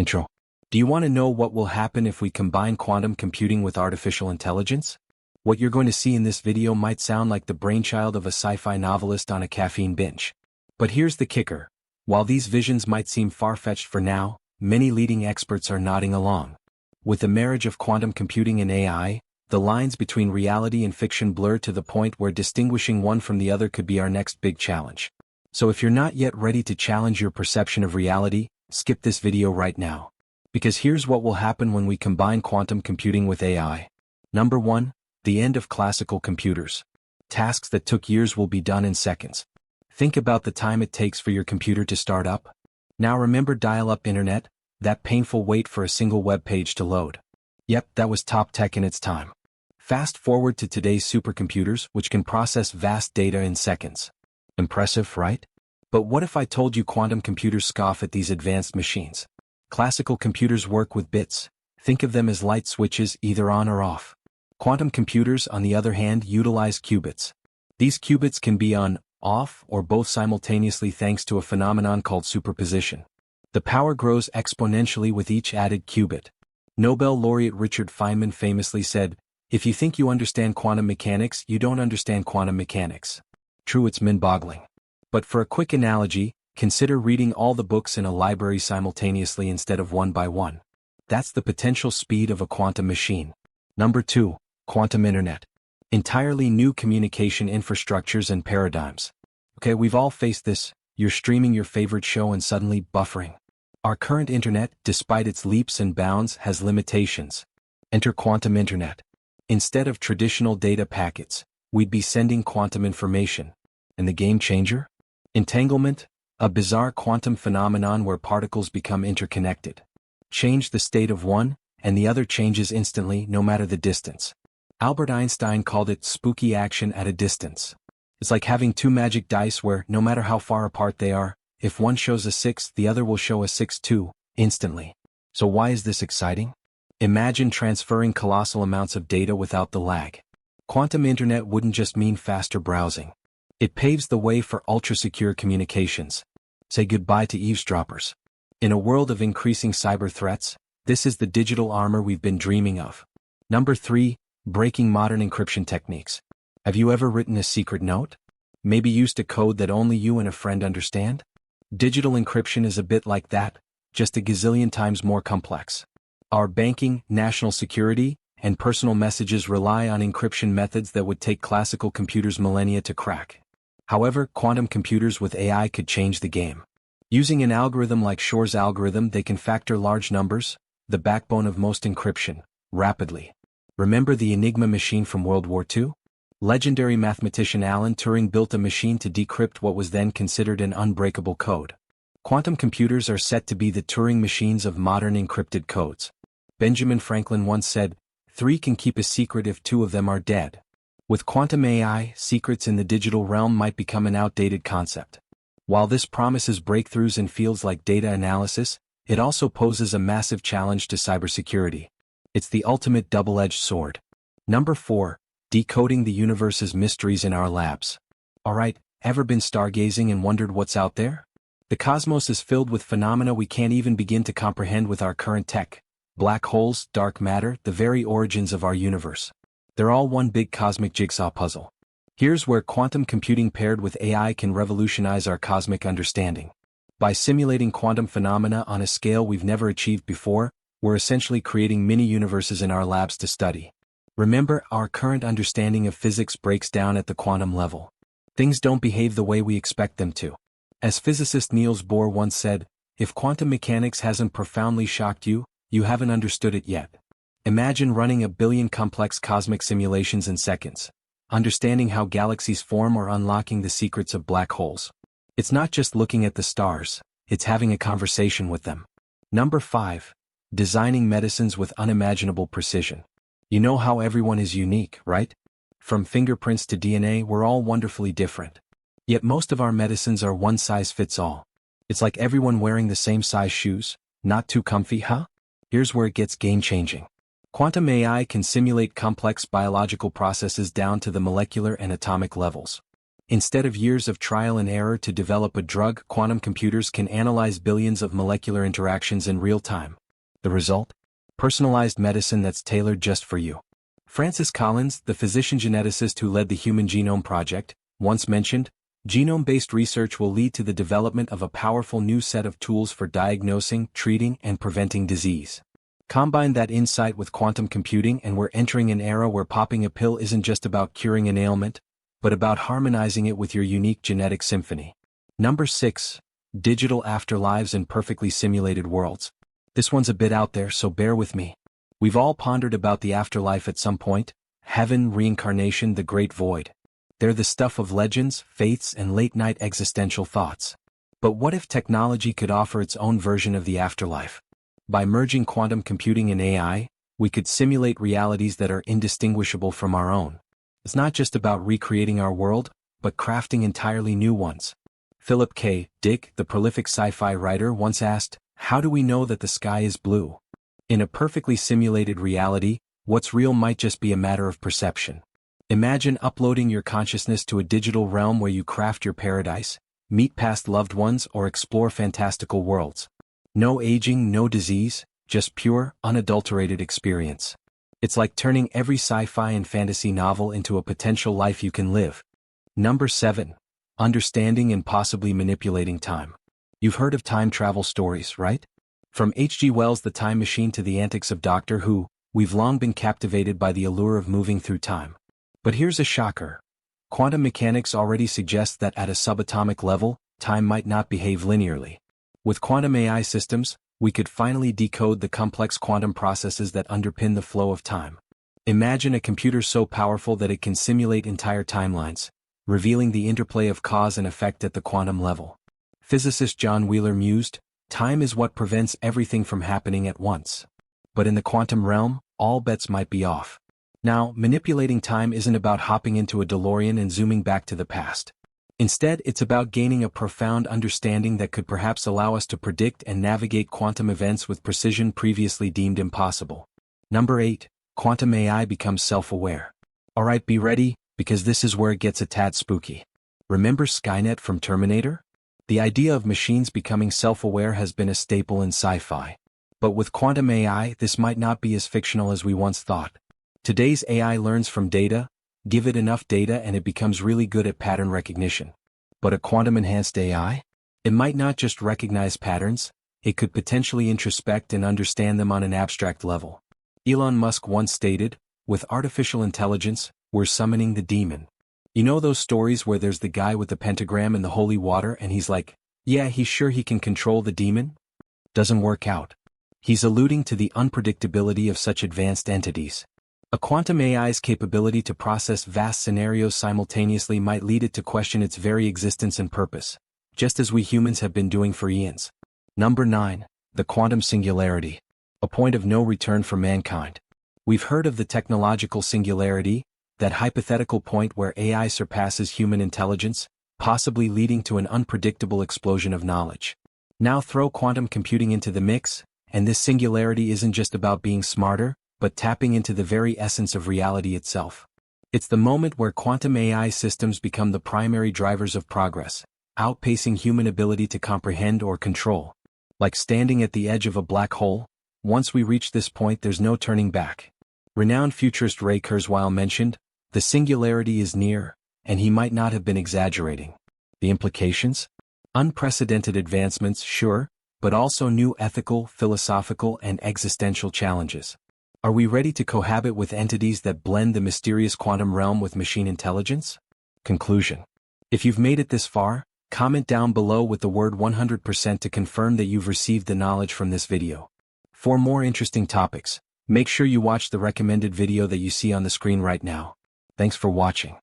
Intro. Do you want to know what will happen if we combine quantum computing with artificial intelligence? What you're going to see in this video might sound like the brainchild of a sci-fi novelist on a caffeine binge. But here's the kicker. While these visions might seem far-fetched for now, many leading experts are nodding along. With the marriage of quantum computing and AI, the lines between reality and fiction blur to the point where distinguishing one from the other could be our next big challenge. So if you're not yet ready to challenge your perception of reality, skip this video right now. Because here's what will happen when we combine quantum computing with AI. Number 1. The end of classical computers. Tasks that took years will be done in seconds. Think about the time it takes for your computer to start up. Now remember dial-up internet, that painful wait for a single web page to load. Yep, that was top tech in its time. Fast forward to today's supercomputers, which can process vast data in seconds. Impressive, right? But what if I told you quantum computers scoff at these advanced machines? Classical computers work with bits. Think of them as light switches, either on or off. Quantum computers, on the other hand, utilize qubits. These qubits can be on, off, or both simultaneously thanks to a phenomenon called superposition. The power grows exponentially with each added qubit. Nobel laureate Richard Feynman famously said, "If you think you understand quantum mechanics, you don't understand quantum mechanics." True, it's mind-boggling. But for a quick analogy, consider reading all the books in a library simultaneously instead of one by one. That's the potential speed of a quantum machine. Number 2. Quantum Internet. Entirely new communication infrastructures and paradigms. Okay, we've all faced this. You're streaming your favorite show and suddenly buffering. Our current internet, despite its leaps and bounds, has limitations. Enter quantum internet. Instead of traditional data packets, we'd be sending quantum information. And the game changer? Entanglement, a bizarre quantum phenomenon where particles become interconnected. Change the state of one, and the other changes instantly, no matter the distance. Albert Einstein called it spooky action at a distance. It's like having two magic dice where, no matter how far apart they are, if one shows a 6, the other will show a 6 too, instantly. So why is this exciting? Imagine transferring colossal amounts of data without the lag. Quantum internet wouldn't just mean faster browsing. It paves the way for ultra-secure communications. Say goodbye to eavesdroppers. In a world of increasing cyber threats, this is the digital armor we've been dreaming of. Number 3. Breaking modern encryption techniques. Have you ever written a secret note? Maybe used a code that only you and a friend understand? Digital encryption is a bit like that, just a gazillion times more complex. Our banking, national security, and personal messages rely on encryption methods that would take classical computers millennia to crack. However, quantum computers with AI could change the game. Using an algorithm like Shor's algorithm, they can factor large numbers, the backbone of most encryption, rapidly. Remember the Enigma machine from World War II? Legendary mathematician Alan Turing built a machine to decrypt what was then considered an unbreakable code. Quantum computers are set to be the Turing machines of modern encrypted codes. Benjamin Franklin once said, 3 can keep a secret if 2 of them are dead. With quantum AI, secrets in the digital realm might become an outdated concept. While this promises breakthroughs in fields like data analysis, it also poses a massive challenge to cybersecurity. It's the ultimate double-edged sword. Number 4. Decoding the universe's mysteries in our labs. Alright, ever been stargazing and wondered what's out there? The cosmos is filled with phenomena we can't even begin to comprehend with our current tech. Black holes, dark matter, the very origins of our universe. They're all one big cosmic jigsaw puzzle. Here's where quantum computing paired with AI can revolutionize our cosmic understanding. By simulating quantum phenomena on a scale we've never achieved before, we're essentially creating mini-universes in our labs to study. Remember, our current understanding of physics breaks down at the quantum level. Things don't behave the way we expect them to. As physicist Niels Bohr once said, if quantum mechanics hasn't profoundly shocked you, you haven't understood it yet. Imagine running a billion complex cosmic simulations in seconds, understanding how galaxies form or unlocking the secrets of black holes. It's not just looking at the stars, it's having a conversation with them. Number 5. Designing medicines with unimaginable precision. You know how everyone is unique, right? From fingerprints to DNA, we're all wonderfully different. Yet most of our medicines are one size fits all. It's like everyone wearing the same size shoes. Not too comfy, huh? Here's where it gets game-changing. Quantum AI can simulate complex biological processes down to the molecular and atomic levels. Instead of years of trial and error to develop a drug, quantum computers can analyze billions of molecular interactions in real time. The result? Personalized medicine that's tailored just for you. Francis Collins, the physician geneticist who led the Human Genome Project, once mentioned, genome-based research will lead to the development of a powerful new set of tools for diagnosing, treating, and preventing disease. Combine that insight with quantum computing and we're entering an era where popping a pill isn't just about curing an ailment, but about harmonizing it with your unique genetic symphony. Number 6. Digital afterlives in perfectly simulated worlds. This one's a bit out there, so bear with me. We've all pondered about the afterlife at some point: heaven, reincarnation, the great void. They're the stuff of legends, faiths, and late-night existential thoughts. But what if technology could offer its own version of the afterlife? By merging quantum computing and AI, we could simulate realities that are indistinguishable from our own. It's not just about recreating our world, but crafting entirely new ones. Philip K. Dick, the prolific sci-fi writer, once asked, "How do we know that the sky is blue?" In a perfectly simulated reality, what's real might just be a matter of perception. Imagine uploading your consciousness to a digital realm where you craft your paradise, meet past loved ones, or explore fantastical worlds. No aging, no disease, just pure, unadulterated experience. It's like turning every sci-fi and fantasy novel into a potential life you can live. Number 7. Understanding and possibly manipulating time. You've heard of time travel stories, right? From H.G. Wells' The Time Machine to the antics of Doctor Who, we've long been captivated by the allure of moving through time. But here's a shocker. Quantum mechanics already suggests that at a subatomic level, time might not behave linearly. With quantum AI systems, we could finally decode the complex quantum processes that underpin the flow of time. Imagine a computer so powerful that it can simulate entire timelines, revealing the interplay of cause and effect at the quantum level. Physicist John Wheeler mused, "Time is what prevents everything from happening at once." But in the quantum realm, all bets might be off. Now, manipulating time isn't about hopping into a DeLorean and zooming back to the past. Instead, it's about gaining a profound understanding that could perhaps allow us to predict and navigate quantum events with precision previously deemed impossible. Number 8. Quantum AI becomes self-aware. Alright, be ready, because this is where it gets a tad spooky. Remember Skynet from Terminator? The idea of machines becoming self-aware has been a staple in sci-fi. But with quantum AI, this might not be as fictional as we once thought. Today's AI learns from data. Give it enough data and it becomes really good at pattern recognition. But a quantum-enhanced AI? It might not just recognize patterns, it could potentially introspect and understand them on an abstract level. Elon Musk once stated, "With artificial intelligence, we're summoning the demon." You know those stories where there's the guy with the pentagram and the holy water and he's like, yeah, he's sure he can control the demon? Doesn't work out. He's alluding to the unpredictability of such advanced entities. A quantum AI's capability to process vast scenarios simultaneously might lead it to question its very existence and purpose, just as we humans have been doing for eons. Number 9. The quantum singularity. A point of no return for mankind. We've heard of the technological singularity, that hypothetical point where AI surpasses human intelligence, possibly leading to an unpredictable explosion of knowledge. Now throw quantum computing into the mix, and this singularity isn't just about being smarter, but tapping into the very essence of reality itself. It's the moment where quantum AI systems become the primary drivers of progress, outpacing human ability to comprehend or control. Like standing at the edge of a black hole, once we reach this point there's no turning back. Renowned futurist Ray Kurzweil mentioned, "The singularity is near," and he might not have been exaggerating. The implications? Unprecedented advancements, sure, but also new ethical, philosophical, and existential challenges. Are we ready to cohabit with entities that blend the mysterious quantum realm with machine intelligence? Conclusion. If you've made it this far, comment down below with the word 100% to confirm that you've received the knowledge from this video. For more interesting topics, make sure you watch the recommended video that you see on the screen right now. Thanks for watching.